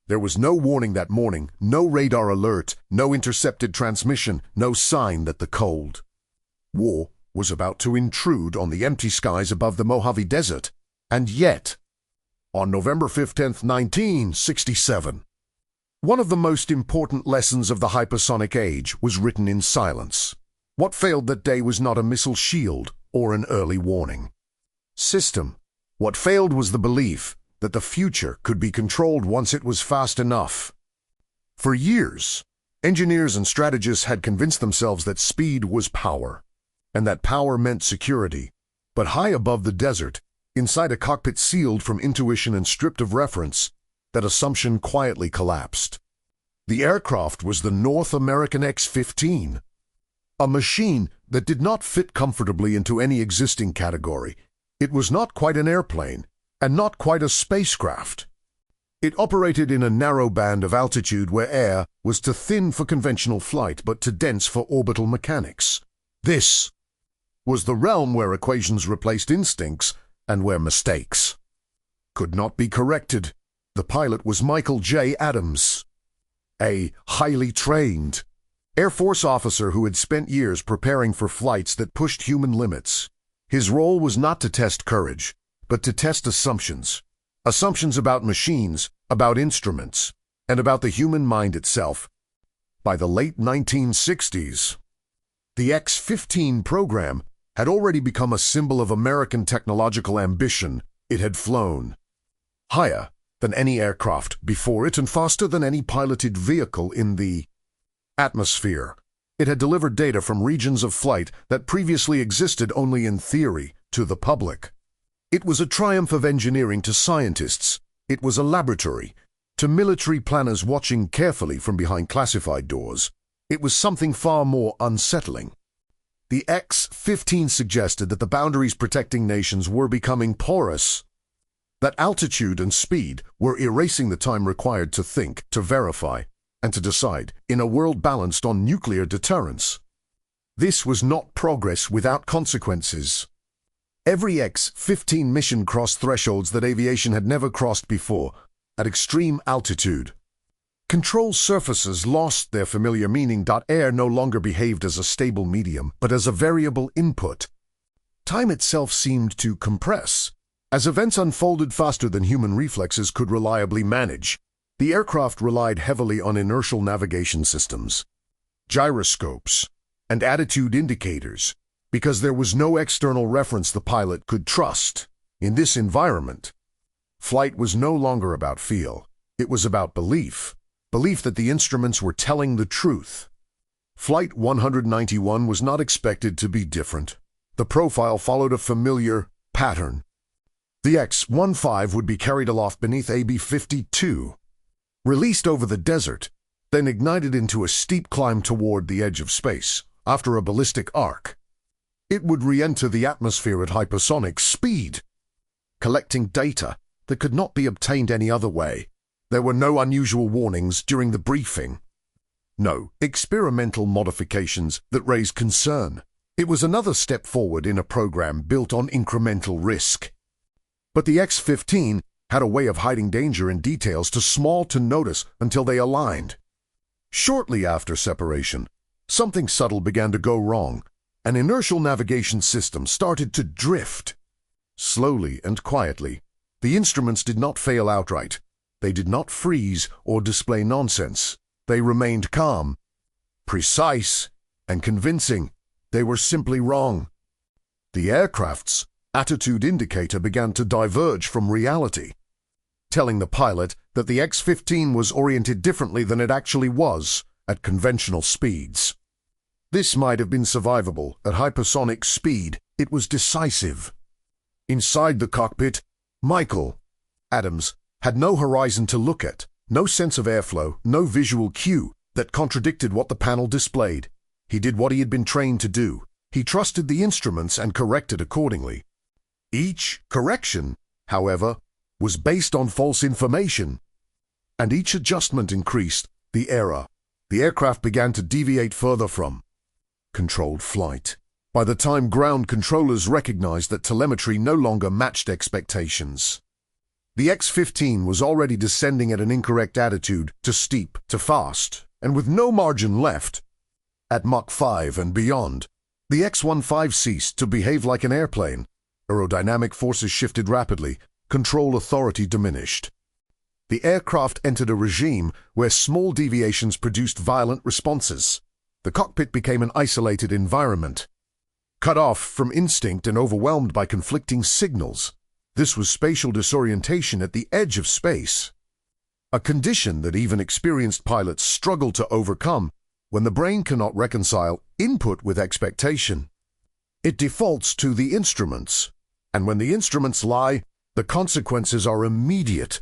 There was no warning that morning, no radar alert, no intercepted transmission, no sign that the cold war was about to intrude on the empty skies above the Mojave Desert. And yet, on November 15th, 1967, one of the most important lessons of the hypersonic age was written in silence. What failed that day was not a missile shield or an early warning system. What failed was the belief that the future could be controlled once it was fast enough. For years, engineers and strategists had convinced themselves that speed was power, and that power meant security. But high above the desert, inside a cockpit sealed from intuition and stripped of reference, that assumption quietly collapsed. The aircraft was the North American X-15, a machine that did not fit comfortably into any existing category. It was not quite an airplane, and not quite a spacecraft. It operated in a narrow band of altitude where air was too thin for conventional flight but too dense for orbital mechanics. This was the realm where equations replaced instincts and where mistakes could not be corrected. The pilot was Michael J. Adams, a highly trained Air Force officer who had spent years preparing for flights that pushed human limits. His role was not to test courage, but to test assumptions. Assumptions about machines, about instruments, and about the human mind itself. By the late 1960s, the X-15 program had already become a symbol of American technological ambition. It had flown higher than any aircraft before it and faster than any piloted vehicle in the atmosphere. It had delivered data from regions of flight that previously existed only in theory to the public. It was a triumph of engineering to scientists. It was a laboratory to military planners watching carefully from behind classified doors. It was something far more unsettling. The X-15 suggested that the boundaries protecting nations were becoming porous, that altitude and speed were erasing the time required to think, to verify, and to decide in a world balanced on nuclear deterrence. This was not progress without consequences. Every X-15 mission crossed thresholds that aviation had never crossed before, at extreme altitude. Control surfaces lost their familiar meaning. Air no longer behaved as a stable medium, but as a variable input. Time itself seemed to compress. As events unfolded faster than human reflexes could reliably manage, the aircraft relied heavily on inertial navigation systems, gyroscopes, and attitude indicators, because there was no external reference the pilot could trust. In this environment, flight was no longer about feel. It was about belief. Belief that the instruments were telling the truth. Flight 191 was not expected to be different. The profile followed a familiar pattern. The X-15 would be carried aloft beneath AB-52, released over the desert, then ignited into a steep climb toward the edge of space. After a ballistic arc, it would re-enter the atmosphere at hypersonic speed, collecting data that could not be obtained any other way. There were no unusual warnings during the briefing. No experimental modifications that raised concern. It was another step forward in a program built on incremental risk. But the X-15 had a way of hiding danger in details too small to notice until they aligned. Shortly after separation, something subtle began to go wrong. An inertial navigation system started to drift. Slowly and quietly, the instruments did not fail outright. They did not freeze or display nonsense. They remained calm, precise, and convincing. They were simply wrong. The aircraft's attitude indicator began to diverge from reality, telling the pilot that the X-15 was oriented differently than it actually was at conventional speeds. This might have been survivable at hypersonic speed. It was decisive. Inside the cockpit, Michael Adams had no horizon to look at, no sense of airflow, no visual cue that contradicted what the panel displayed. He did what he had been trained to do. He trusted the instruments and corrected accordingly. Each correction, however, was based on false information, and each adjustment increased the error. The aircraft began to deviate further from controlled flight. By the time ground controllers recognized that telemetry no longer matched expectations, The X-15 was already descending at an incorrect attitude, to steep, to fast, and with no margin left. At Mach 5 and beyond, the X-15 ceased to behave like an airplane. Aerodynamic forces shifted rapidly, control authority diminished. The aircraft entered a regime where small deviations produced violent responses. The cockpit became an isolated environment. Cut off from instinct and overwhelmed by conflicting signals, this was spatial disorientation at the edge of space. A condition that even experienced pilots struggle to overcome when the brain cannot reconcile input with expectation. It defaults to the instruments, and when the instruments lie, the consequences are immediate.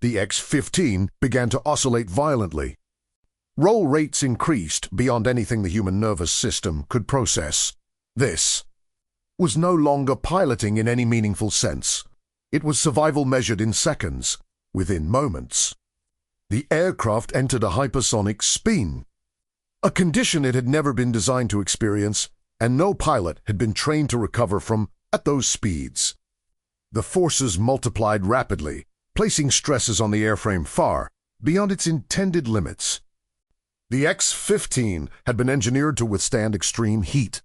The X-15 began to oscillate violently. Roll rates increased beyond anything the human nervous system could process. This was no longer piloting in any meaningful sense. It was survival measured in seconds, within moments. The aircraft entered a hypersonic spin, a condition it had never been designed to experience, and no pilot had been trained to recover from at those speeds. The forces multiplied rapidly, placing stresses on the airframe far beyond its intended limits. The X-15 had been engineered to withstand extreme heat,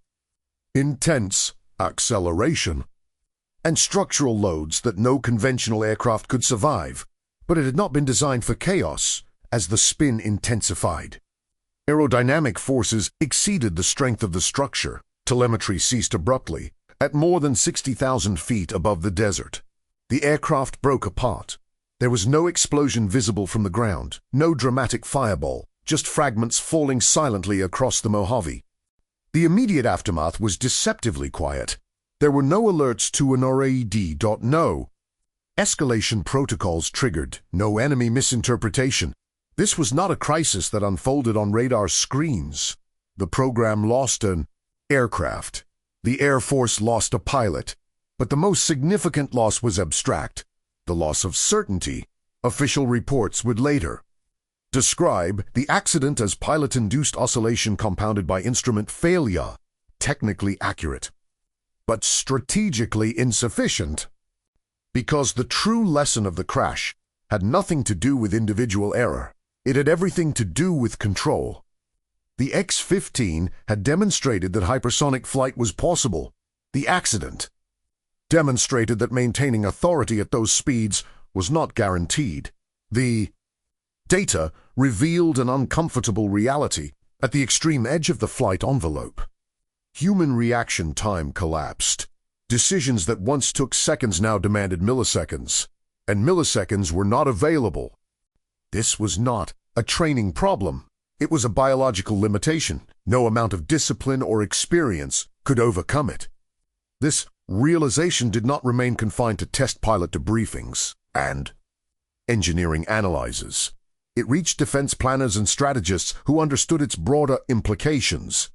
intense acceleration, and structural loads that no conventional aircraft could survive, but it had not been designed for chaos as the spin intensified. Aerodynamic forces exceeded the strength of the structure. Telemetry ceased abruptly at more than 60,000 feet above the desert. The aircraft broke apart. There was no explosion visible from the ground, no dramatic fireball, just fragments falling silently across the Mojave. The immediate aftermath was deceptively quiet. There were no alerts to an RAD.no. Escalation protocols triggered, no enemy misinterpretation. This was not a crisis that unfolded on radar screens. The program lost an aircraft. The Air Force lost a pilot. But the most significant loss was abstract. The loss of certainty. Official reports would later describe the accident as pilot-induced oscillation compounded by instrument failure, technically accurate, but strategically insufficient, because the true lesson of the crash had nothing to do with individual error. It had everything to do with control. The X-15 had demonstrated that hypersonic flight was possible. The accident demonstrated that maintaining authority at those speeds was not guaranteed. The data revealed an uncomfortable reality at the extreme edge of the flight envelope. Human reaction time collapsed. Decisions that once took seconds now demanded milliseconds, and milliseconds were not available. This was not a training problem. It was a biological limitation. No amount of discipline or experience could overcome it. This realization did not remain confined to test pilot debriefings and engineering analyzers. It reached defense planners and strategists who understood its broader implications.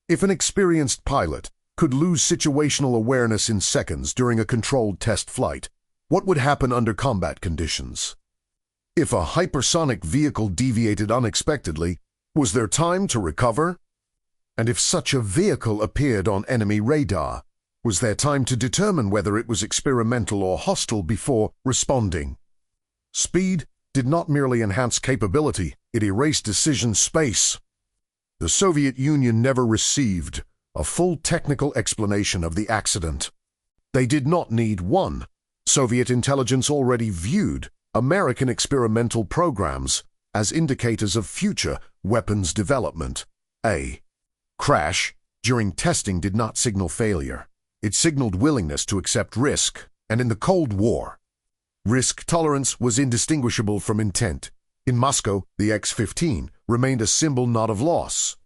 If an experienced pilot could lose situational awareness in seconds during a controlled test flight, what would happen under combat conditions? If a hypersonic vehicle deviated unexpectedly, was there time to recover? And if such a vehicle appeared on enemy radar, was there time to determine whether it was experimental or hostile before responding? Speed did not merely enhance capability, it erased decision space. The Soviet Union never received a full technical explanation of the accident. They did not need one. Soviet intelligence already viewed American experimental programs as indicators of future weapons development. A crash during testing did not signal failure. It signaled willingness to accept risk, and in the Cold War, risk tolerance was indistinguishable from intent. In Moscow, the X-15 remained a symbol not of loss,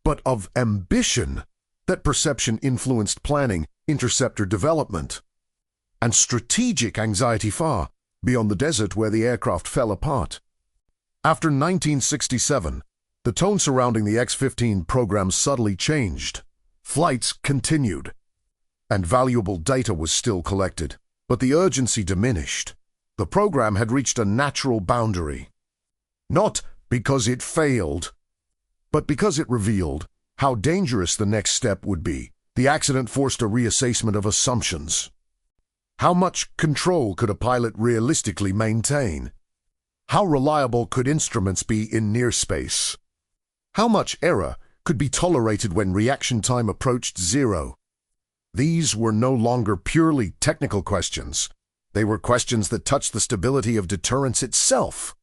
but of ambition. That perception influenced planning, interceptor development, and strategic anxiety far beyond the desert where the aircraft fell apart. After 1967, the tone surrounding the X-15 program subtly changed. Flights continued, and valuable data was still collected, but the urgency diminished. The program had reached a natural boundary. Not because it failed, but because it revealed how dangerous the next step would be. The accident forced a reassessment of assumptions. How much control could a pilot realistically maintain? How reliable could instruments be in near space? How much error could be tolerated when reaction time approached zero? These were no longer purely technical questions. They were questions that touched the stability of deterrence itself.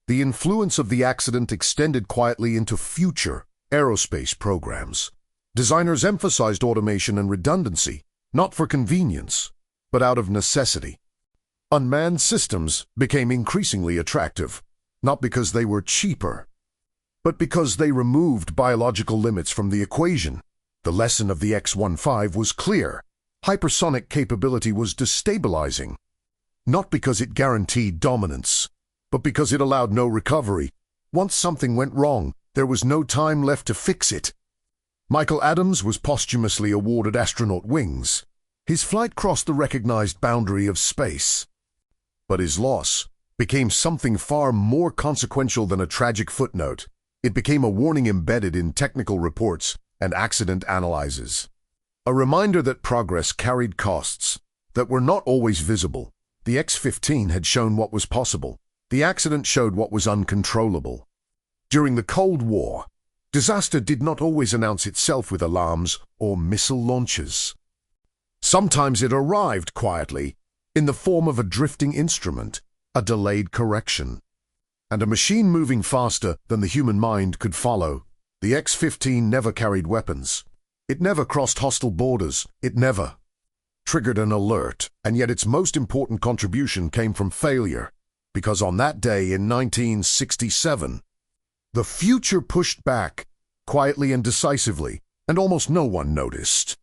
The influence of the accident extended quietly into future aerospace programs. Designers emphasized automation and redundancy, not for convenience, but out of necessity. Unmanned systems became increasingly attractive, not because they were cheaper, but because they removed biological limits from the equation. The lesson of the X-15 was clear. Hypersonic capability was destabilizing, not because it guaranteed dominance, but because it allowed no recovery. Once something went wrong, there was no time left to fix it. Michael Adams was posthumously awarded astronaut wings. His flight crossed the recognized boundary of space. But his loss became something far more consequential than a tragic footnote. It became a warning embedded in technical reports and accident analyses. A reminder that progress carried costs that were not always visible. The X-15 had shown what was possible. The accident showed what was uncontrollable. During the Cold War, disaster did not always announce itself with alarms or missile launches. Sometimes it arrived quietly, in the form of a drifting instrument, a delayed correction, and a machine moving faster than the human mind could follow. The X-15 never carried weapons. It never crossed hostile borders. It never triggered an alert, and yet its most important contribution came from failure, because on that day in 1967, the future pushed back, quietly and decisively, and almost no one noticed.